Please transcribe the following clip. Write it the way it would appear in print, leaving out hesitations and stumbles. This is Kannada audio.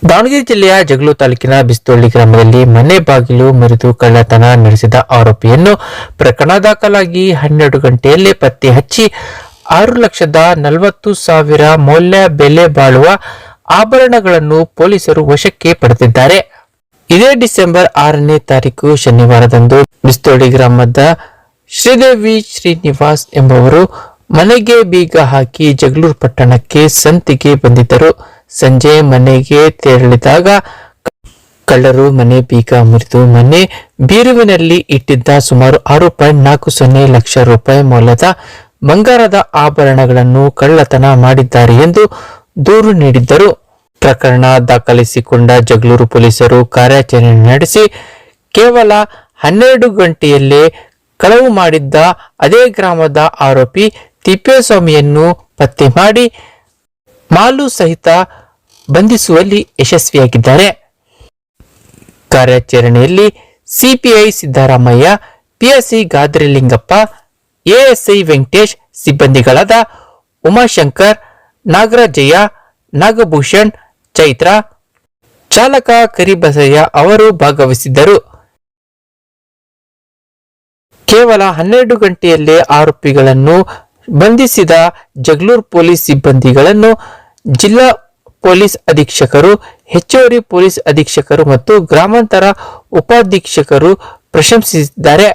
ದಾವಣಗೆರೆ ಜಿಲ್ಲೆಯ ಜಗಳೂರು ತಾಲೂಕಿನ ಬಿಸ್ತೋಳ್ಳಿ ಗ್ರಾಮದಲ್ಲಿ ಮನೆ ಬಾಗಿಲು ಮುರಿದು ಕಳ್ಳತನ ನಡೆಸಿದ ಆರೋಪಿಯನ್ನು ಪ್ರಕರಣ ದಾಖಲಾಗಿ 12 ಗಂಟೆಯಲ್ಲೇ ಪತ್ತೆ ಹಚ್ಚಿ 6,40,000 ಮೌಲ್ಯ ಬೆಲೆ ಬಾಳುವ ಆಭರಣಗಳನ್ನು ಪೊಲೀಸರು ವಶಕ್ಕೆ ಪಡೆದಿದ್ದಾರೆ. ಇದೇ ಡಿಸೆಂಬರ್ 6ನೇ ತಾರೀಕು ಶನಿವಾರದಂದು ಬಿಸ್ತೋಳ್ಳಿ ಗ್ರಾಮದ ಶ್ರೀದೇವಿ ಶ್ರೀನಿವಾಸ್ ಎಂಬುವರು ಮನೆಗೆ ಬೀಗ ಹಾಕಿ ಜಗಳೂರು ಪಟ್ಟಣಕ್ಕೆ ಸಂತಿಗೆ ಬಂದಿದ್ದರು. ಸಂಜೆ ಮನೆಗೆ ತೆರಳಿದಾಗ ಕಳ್ಳರು ಮನೆ ಬೀಗ ಮುರಿದು ಮನೆ ಬೀರುವಿನಲ್ಲಿ ಇಟ್ಟಿದ್ದ ಸುಮಾರು 6.40 ಲಕ್ಷ ರೂಪಾಯಿ ಮೌಲ್ಯದ ಬಂಗಾರದ ಆಭರಣಗಳನ್ನು ಕಳ್ಳತನ ಮಾಡಿದ್ದಾರೆ ಎಂದು ದೂರು ನೀಡಿದ್ದರು. ಪ್ರಕರಣ ದಾಖಲಿಸಿಕೊಂಡ ಜಗಳೂರು ಪೊಲೀಸರು ಕಾರ್ಯಾಚರಣೆ ನಡೆಸಿ ಕೇವಲ 12 ಗಂಟೆಯಲ್ಲೇ ಕಳವು ಮಾಡಿದ್ದ ಅದೇ ಗ್ರಾಮದ ಆರೋಪಿ ತಿಪ್ಪೇಸ್ವಾಮಿಯನ್ನು ಪತ್ತೆ ಮಾಡಿ ಮಾಲು ಸಹಿತ ಬಂಧಿಸುವಲ್ಲಿ ಯಶಸ್ವಿಯಾಗಿದ್ದಾರೆ. ಕಾರ್ಯಾಚರಣೆಯಲ್ಲಿ CPI Siddaramaiah, PSI Gadrilingappa, ASI Venkatesh, ಸಿಬ್ಬಂದಿಗಳಾದ ಉಮಾಶಂಕರ್, ನಾಗರಾಜಯ್ಯ, ನಾಗಭೂಷಣ್, ಚೈತ್ರ, ಚಾಲಕ ಕರಿಬಸಯ್ಯ ಅವರು ಭಾಗವಹಿಸಿದ್ದರು. ಕೇವಲ 12 ಗಂಟೆಯಲ್ಲೇ ಆರೋಪಿಗಳನ್ನು ಬಂಧಿಸಿದ ಜಗಳೂರು ಪೊಲೀಸ್ ಸಿಬ್ಬಂದಿಗಳನ್ನು ಜಿಲ್ಲಾ ಪೊಲೀಸ್ ಅಧೀಕ್ಷಕರು, ಹೆಚ್ಚುವರಿ ಪೊಲೀಸ್ ಅಧೀಕ್ಷಕರು ಮತ್ತು ಗ್ರಾಮಾಂತರ ಉಪಾಧೀಕ್ಷಕರು ಪ್ರಶಂಸಿಸಿದ್ದಾರೆ.